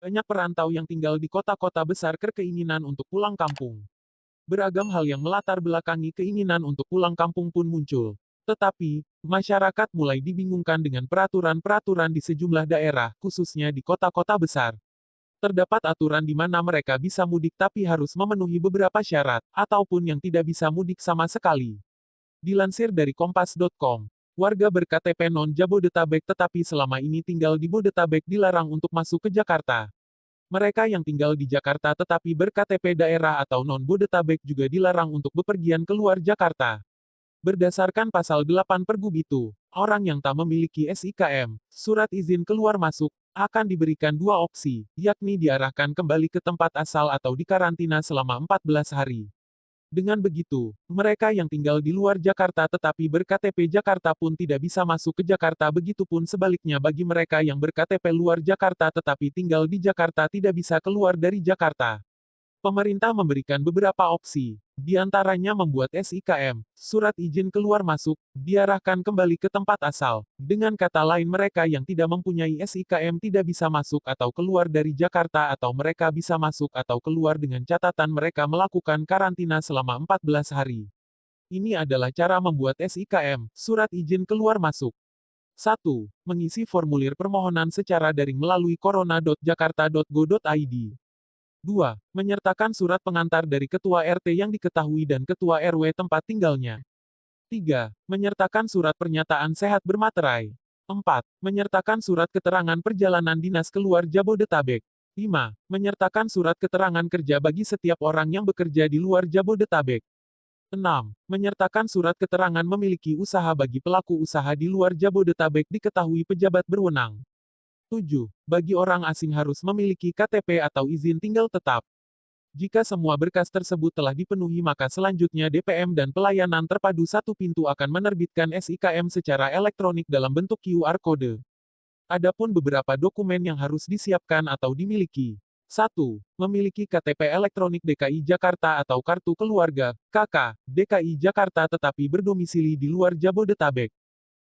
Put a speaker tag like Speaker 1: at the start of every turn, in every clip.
Speaker 1: Banyak perantau yang tinggal di kota-kota besar berkeinginan untuk pulang kampung. Beragam hal yang melatar belakangi keinginan untuk pulang kampung pun muncul. Tetapi, masyarakat mulai dibingungkan dengan peraturan-peraturan di sejumlah daerah, khususnya di kota-kota besar. Terdapat aturan di mana mereka bisa mudik tapi harus memenuhi beberapa syarat, ataupun yang tidak bisa mudik sama sekali. Dilansir dari kompas.com, warga ber-KTP non-Jabodetabek tetapi selama ini tinggal di Bodetabek dilarang untuk masuk ke Jakarta. Mereka yang tinggal di Jakarta tetapi ber-KTP daerah atau non-Bodetabek juga dilarang untuk bepergian keluar Jakarta. Berdasarkan pasal 8 Pergub itu, orang yang tak memiliki SIKM, surat izin keluar masuk, akan diberikan dua opsi, yakni diarahkan kembali ke tempat asal atau dikarantina selama 14 hari. Dengan begitu, mereka yang tinggal di luar Jakarta tetapi ber-KTP Jakarta pun tidak bisa masuk ke Jakarta, begitupun sebaliknya bagi mereka yang ber-KTP luar Jakarta tetapi tinggal di Jakarta tidak bisa keluar dari Jakarta. Pemerintah memberikan beberapa opsi, di antaranya membuat SIKM, surat izin keluar masuk, diarahkan kembali ke tempat asal. Dengan kata lain mereka yang tidak mempunyai SIKM tidak bisa masuk atau keluar dari Jakarta atau mereka bisa masuk atau keluar dengan catatan mereka melakukan karantina selama 14 hari. Ini adalah cara membuat SIKM, surat izin keluar masuk. 1. Mengisi formulir permohonan secara daring melalui corona.jakarta.go.id. 2. Menyertakan surat pengantar dari Ketua RT yang diketahui dan Ketua RW tempat tinggalnya. 3. Menyertakan surat pernyataan sehat bermaterai. 4. Menyertakan surat keterangan perjalanan dinas keluar Jabodetabek. 5. Menyertakan surat keterangan kerja bagi setiap orang yang bekerja di luar Jabodetabek. 6. Menyertakan surat keterangan memiliki usaha bagi pelaku usaha di luar Jabodetabek diketahui pejabat berwenang. 7. Bagi orang asing harus memiliki KTP atau izin tinggal tetap. Jika semua berkas tersebut telah dipenuhi maka selanjutnya DPM dan Pelayanan Terpadu Satu Pintu akan menerbitkan SIKM secara elektronik dalam bentuk QR Code. Adapun beberapa dokumen yang harus disiapkan atau dimiliki. 1. Memiliki KTP elektronik DKI Jakarta atau Kartu Keluarga, KK, DKI Jakarta tetapi berdomisili di luar Jabodetabek.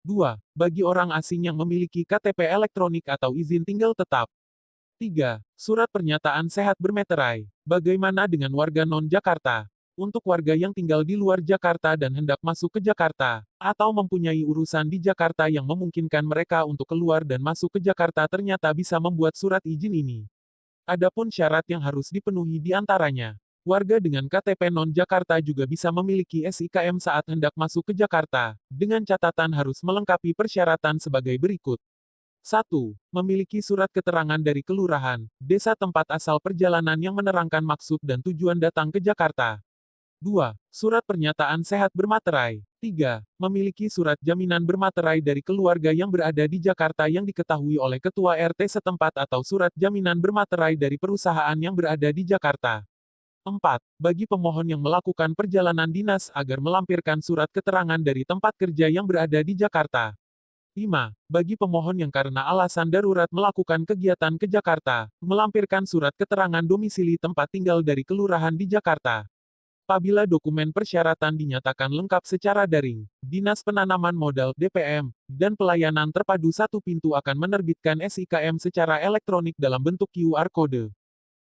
Speaker 1: 2. Bagi orang asing yang memiliki KTP elektronik atau izin tinggal tetap. 3. Surat pernyataan sehat bermeterai. Bagaimana dengan warga non-Jakarta? Untuk warga yang tinggal di luar Jakarta dan hendak masuk ke Jakarta, atau mempunyai urusan di Jakarta yang memungkinkan mereka untuk keluar dan masuk ke Jakarta ternyata bisa membuat surat izin ini. Adapun syarat yang harus dipenuhi di antaranya. Warga dengan KTP non-Jakarta juga bisa memiliki SIKM saat hendak masuk ke Jakarta, dengan catatan harus melengkapi persyaratan sebagai berikut. 1. Memiliki surat keterangan dari kelurahan, desa tempat asal perjalanan yang menerangkan maksud dan tujuan datang ke Jakarta. 2. Surat pernyataan sehat bermaterai. 3. Memiliki surat jaminan bermaterai dari keluarga yang berada di Jakarta yang diketahui oleh Ketua RT setempat atau surat jaminan bermaterai dari perusahaan yang berada di Jakarta. 4. Bagi pemohon yang melakukan perjalanan dinas agar melampirkan surat keterangan dari tempat kerja yang berada di Jakarta. 5. Bagi pemohon yang karena alasan darurat melakukan kegiatan ke Jakarta, melampirkan surat keterangan domisili tempat tinggal dari kelurahan di Jakarta. Apabila dokumen persyaratan dinyatakan lengkap secara daring, Dinas Penanaman Modal (DPM) dan Pelayanan Terpadu Satu Pintu akan menerbitkan SIKM secara elektronik dalam bentuk QR Code.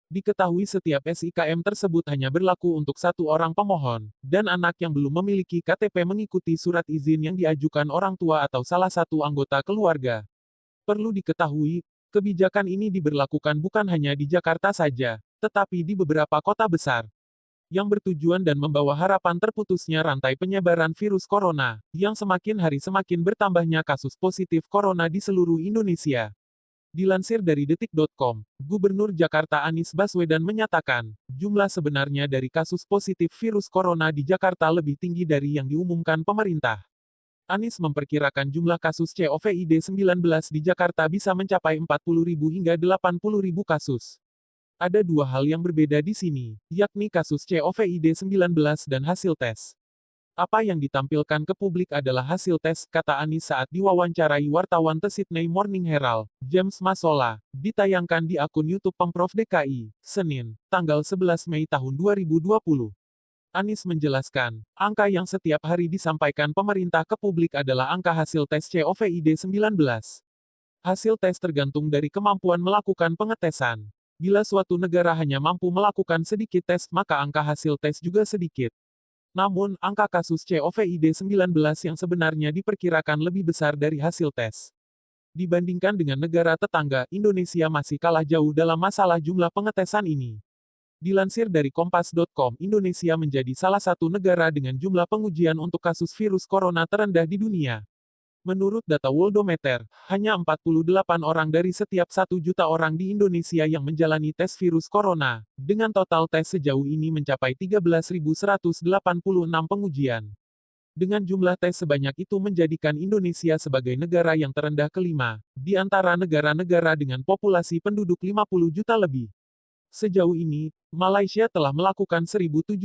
Speaker 1: Diketahui setiap SIKM tersebut hanya berlaku untuk satu orang pemohon, dan anak yang belum memiliki KTP mengikuti surat izin yang diajukan orang tua atau salah satu anggota keluarga. Perlu diketahui, kebijakan ini diberlakukan bukan hanya di Jakarta saja, tetapi di beberapa kota besar, yang bertujuan dan membawa harapan terputusnya rantai penyebaran virus corona, yang semakin hari semakin bertambahnya kasus positif corona di seluruh Indonesia. Dilansir dari detik.com, Gubernur Jakarta Anies Baswedan menyatakan, jumlah sebenarnya dari kasus positif virus corona di Jakarta lebih tinggi dari yang diumumkan pemerintah. Anies memperkirakan jumlah kasus COVID-19 di Jakarta bisa mencapai 40.000 hingga 80.000 kasus. Ada dua hal yang berbeda di sini, yakni kasus COVID-19 dan hasil tes. Apa yang ditampilkan ke publik adalah hasil tes, kata Anies saat diwawancarai wartawan The Sydney Morning Herald, James Masola, ditayangkan di akun YouTube Pemprov DKI, Senin, tanggal 11 Mei tahun 2020. Anies menjelaskan, angka yang setiap hari disampaikan pemerintah ke publik adalah angka hasil tes COVID-19. Hasil tes tergantung dari kemampuan melakukan pengetesan. Bila suatu negara hanya mampu melakukan sedikit tes, maka angka hasil tes juga sedikit. Namun, angka kasus COVID-19 yang sebenarnya diperkirakan lebih besar dari hasil tes. Dibandingkan dengan negara tetangga, Indonesia masih kalah jauh dalam masalah jumlah pengetesan ini. Dilansir dari Kompas.com, Indonesia menjadi salah satu negara dengan jumlah pengujian untuk kasus virus corona terendah di dunia. Menurut data Worldometer, hanya 48 orang dari setiap 1 juta orang di Indonesia yang menjalani tes virus corona, dengan total tes sejauh ini mencapai 13.186 pengujian. Dengan jumlah tes sebanyak itu menjadikan Indonesia sebagai negara yang terendah kelima, di antara negara-negara dengan populasi penduduk 50 juta lebih. Sejauh ini, Malaysia telah melakukan 1.717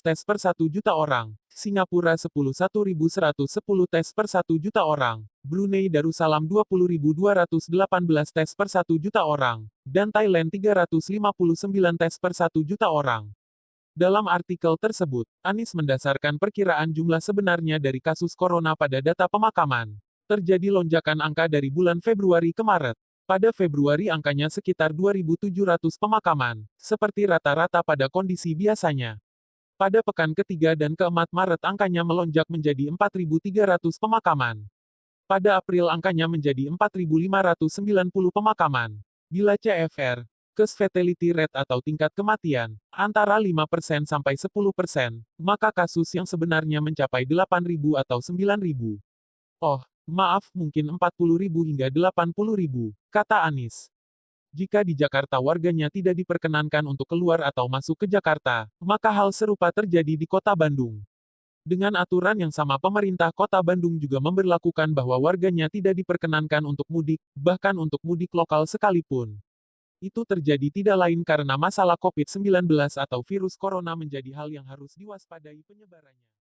Speaker 1: tes per 1 juta orang, Singapura 11.110 tes per 1 juta orang, Brunei Darussalam 20.218 tes per 1 juta orang, dan Thailand 359 tes per 1 juta orang. Dalam artikel tersebut, Anies mendasarkan perkiraan jumlah sebenarnya dari kasus corona pada data pemakaman. Terjadi lonjakan angka dari bulan Februari ke Maret. Pada Februari angkanya sekitar 2.700 pemakaman, seperti rata-rata pada kondisi biasanya. Pada pekan ketiga dan keempat Maret angkanya melonjak menjadi 4.300 pemakaman. Pada April angkanya menjadi 4.590 pemakaman. Bila CFR, Case Fatality Rate atau tingkat kematian, antara 5% sampai 10%, maka kasus yang sebenarnya mencapai 8.000 atau 9.000. Oh, maaf, mungkin 40.000 hingga 80.000, kata Anies. Jika di Jakarta warganya tidak diperkenankan untuk keluar atau masuk ke Jakarta, maka hal serupa terjadi di Kota Bandung. Dengan aturan yang sama pemerintah Kota Bandung juga memberlakukan bahwa warganya tidak diperkenankan untuk mudik, bahkan untuk mudik lokal sekalipun. Itu terjadi tidak lain karena masalah COVID-19 atau virus corona menjadi hal yang harus diwaspadai penyebarannya.